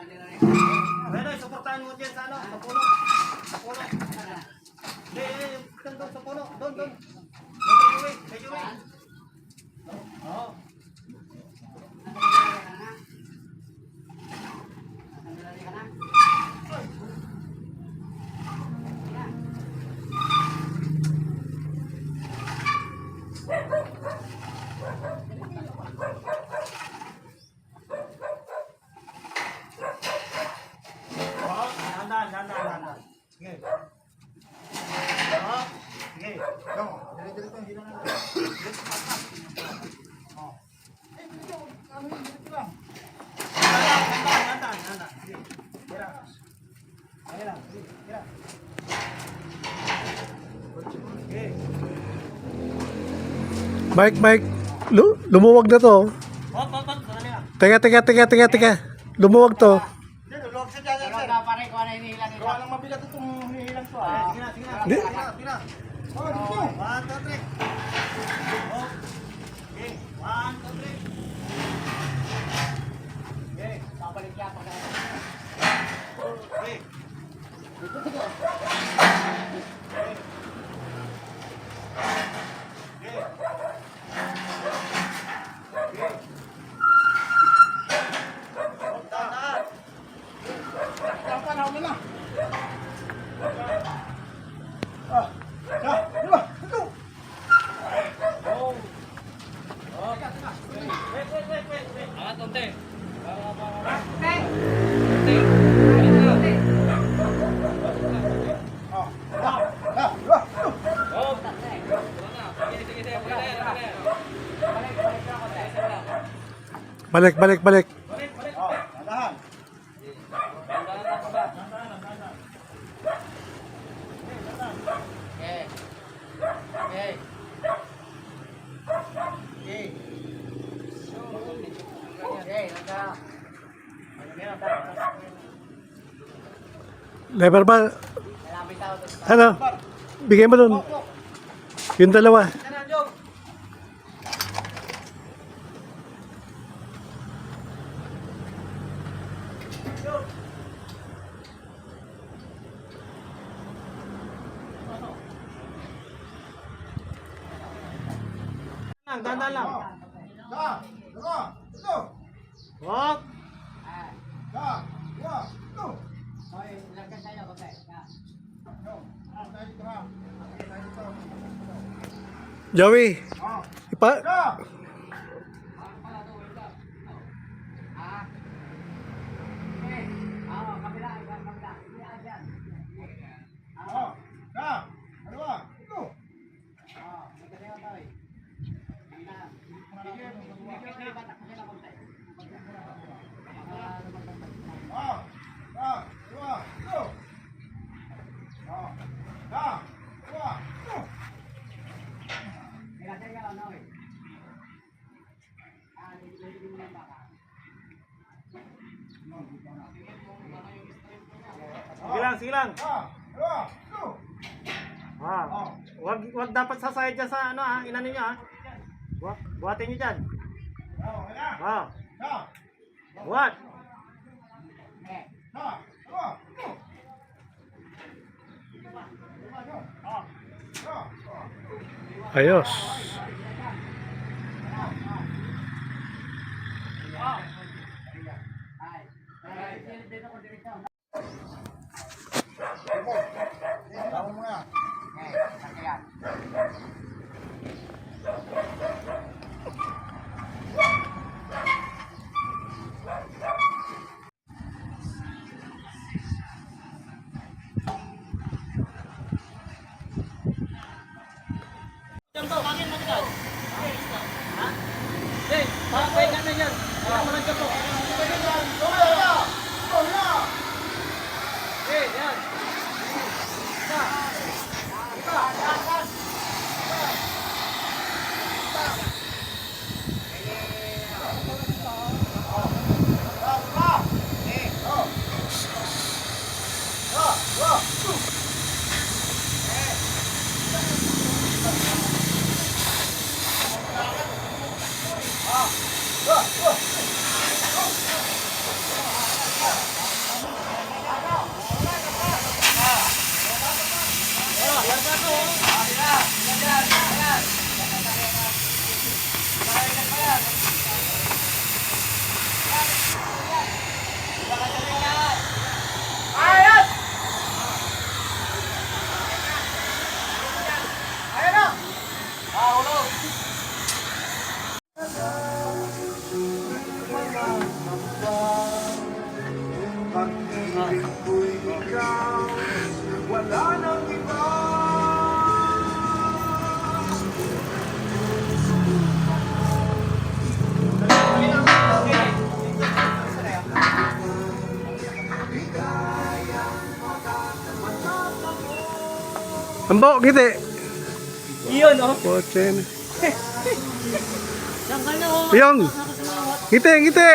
Bueno, suportahan mo dyan sa ano, sa puno. Sa puno. Doon sa puno. Doon. Medyo way. Oo. Dahan. Sige. Sige. Go. Dito hindi na lang. Oh. Dito, ano yun? Dito lang. Dahan. Sige. Tira. Ayan lang. Sige. Tira. Sige. Mike. Lumuwag na to. Teka. Lumuwag to. Gawa lang mabigat itong hinihilang to. Sige na. Tira. Oh, dito. 1, 2, 3. Oh. Okay. 1, 2, 3. Okay. Babalik ka pag okay. Balik. Oh, dahan. Lever ba? Ano? Bigay mo dun. Yung dalawa. Dahan lang. Walk. Joey. Ipa. Sige lang. Wag dapat sasayad dyan sa ano ha, inanin nyo ha. Buhatin nyo dyan. Buhat. Ayos. Ambo, giti. Iyon, oh. Kotse na. Saan ka na, oh? Yung. Ngiti, ngiti.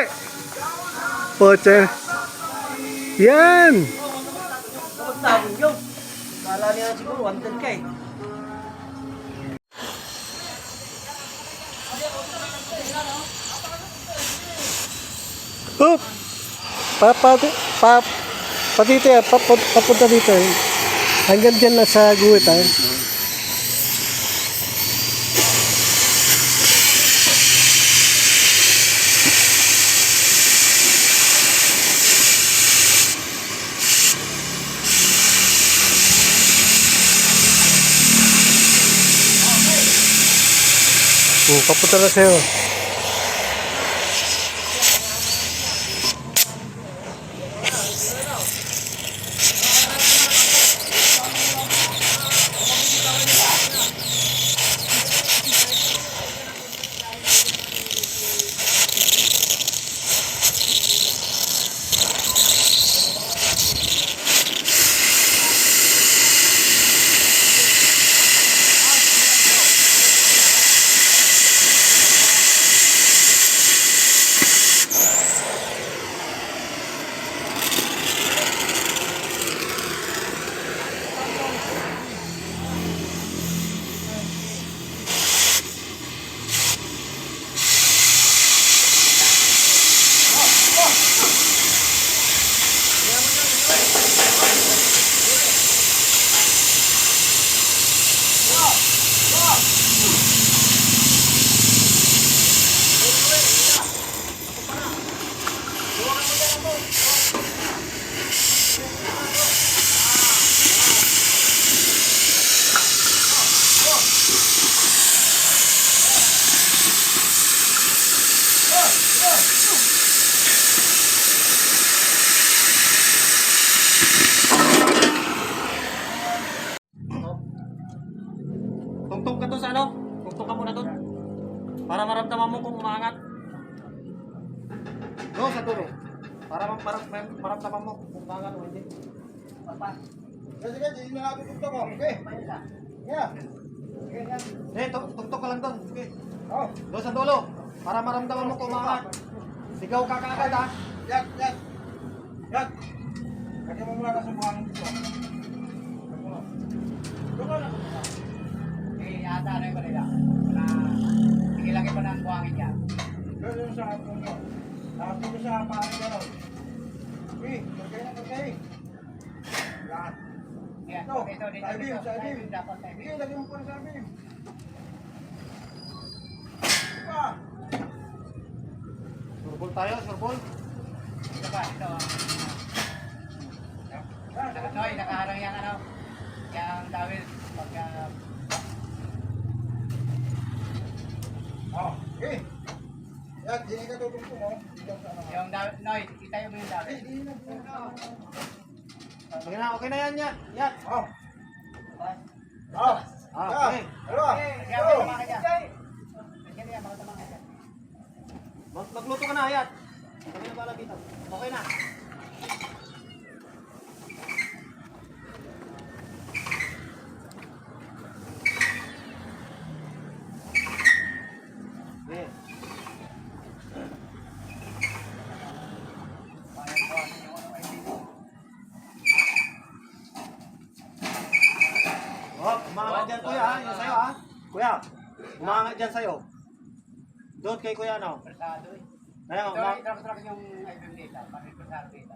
Kotse. Yan. Kapag yun. Kala niya siguro, 110 ka eh. Oh. Patito yan. Papunta dito eh. Hanggang dyan lang sa guhit ah. Papunta na sa'yo. Tungtong ka to sa ano? Tungtong ka muna doon. Para maramdaman mo kung umaangat. Doon sa dulo. Para maramdaman mo kung umaangat o hindi. Papa. Sige, hindi na natin tugtog ko. Okay. Yeah. Tungtong ka lang doon. Sige. Oh. Doon sa dulo. Para maramdaman mo kung umaangat. Sigaw ka kaagad ha. Yan, yan. Yan. Lagyan mo muna na sa buhangin dito. Doon ka na. Ata na yung kanila. Ilagay pa ng buhangin niya. Doon yung sa hapon mo. Hapon mo sa hapon mo. Okay, lagay na lagay. Yan. Yan, Ito, dito. sa ibim, sa ibim. Dapat sa ibim. Sige, lagyan mo pa sa ibim. Pa! Surbol tayo, surbol. Ito ba? Ito. Noy, nakaharang yung ano. Yung dawil. Pagka... Oh, okay. Yan, hindi ka tutugtog mo. Yung dawil, Noy, itayo mo yung dawil. Sige na, okay na yan yan. Yan. Oh. Oh. Okay. Dalawa. Kaya may tama ka dyan. Kaya yan, mga tama ka dyan. Magluto ka na, Hayat. Kami na pala dito. Okay na. Okay. Oh, umangat dyan kuya ha, yung sa'yo ha. Kuya, umangat dyan sa'yo. Doon kay kuya no. Persado eh. Ayan, Ito, itrap-trap yung ibim dito. Pag-persado dito.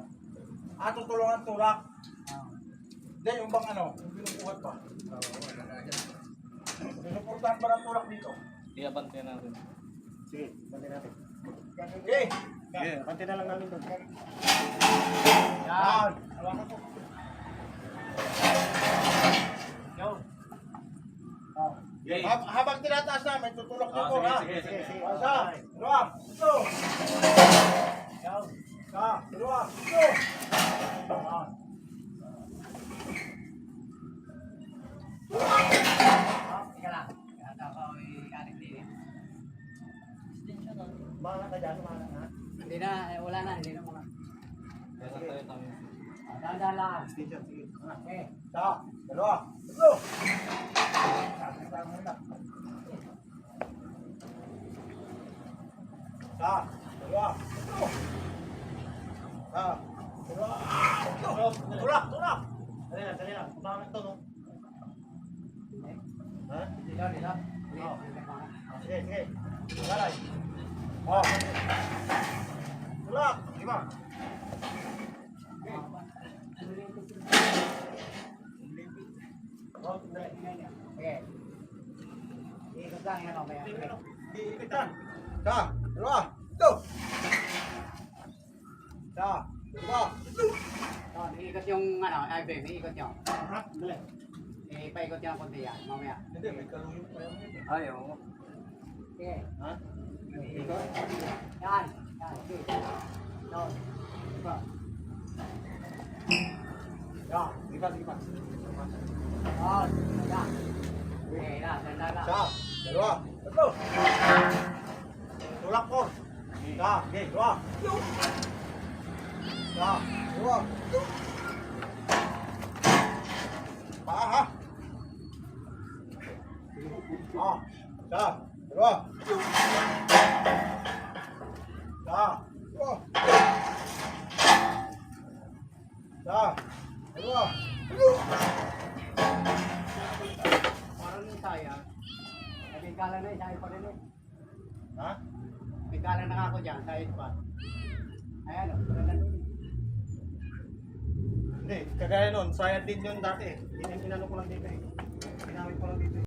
Tutulungan tulak. Then yung bang ano, yung binubuhat pa. Sinuportahan ba ng tulak dito? Sige, bantay natin. Okay. Okay, bantay na lang namin doon. Yan. Hawakan ko. Yo. Oh. Habang tinataas namin, tutulak niyo po ha. sige. Isa, dalawa, ito. Isa, dalawa, ito. Yan. Ika lang. Yata ako i-anik din eh. Mga ka dyan, mga ha? Hindi na, wala na, hindi na mga. Sige. Dahan-dahan lang. Sige, sige. Okay. Isa, dalawa, tatlo. Isa, dalawa, tatlo. Isa, dalawa, tatlo. Tulak, tulak. Dali na, dali na. Kumakamit to, no? Ha? Dito, dito. Oo. Dito. Sige, sige. Galay. Oh. Tulak. Lima. Oh, dali. Okay. Ikot lang yan, okay. Iipitan. Isa, dalawa, tatlo. Isa, dalawa, tatlo. So, iikot yung ano, ay babe, iikot nyo. Ha? Dali. Ipaikot nyo ang konti yan, mamaya. Hindi, may kaluyong pa yan. Ay, oo. Sige. Ha? Ikot. Yan. Yan, okay. Doon. Diba? Ya, lipat, lipat. Doon. Yan. Okay, na, danda na. Isa, dalawa, tatlo. Tulak po. Isa, okay, dua. Isa, dua. Paa, ha? Ah, isa, dalawa. Isa, dua. Isa, dalawa. Parang yung saya. May kala na, isahin pa rin eh. Ha? May kala na ako dyan, isahin pa. Ayan o, pala na doon. Hindi, kagaya nun, sayad din yun dati. Inano ko lang dito eh. Ginamit ko lang dito eh.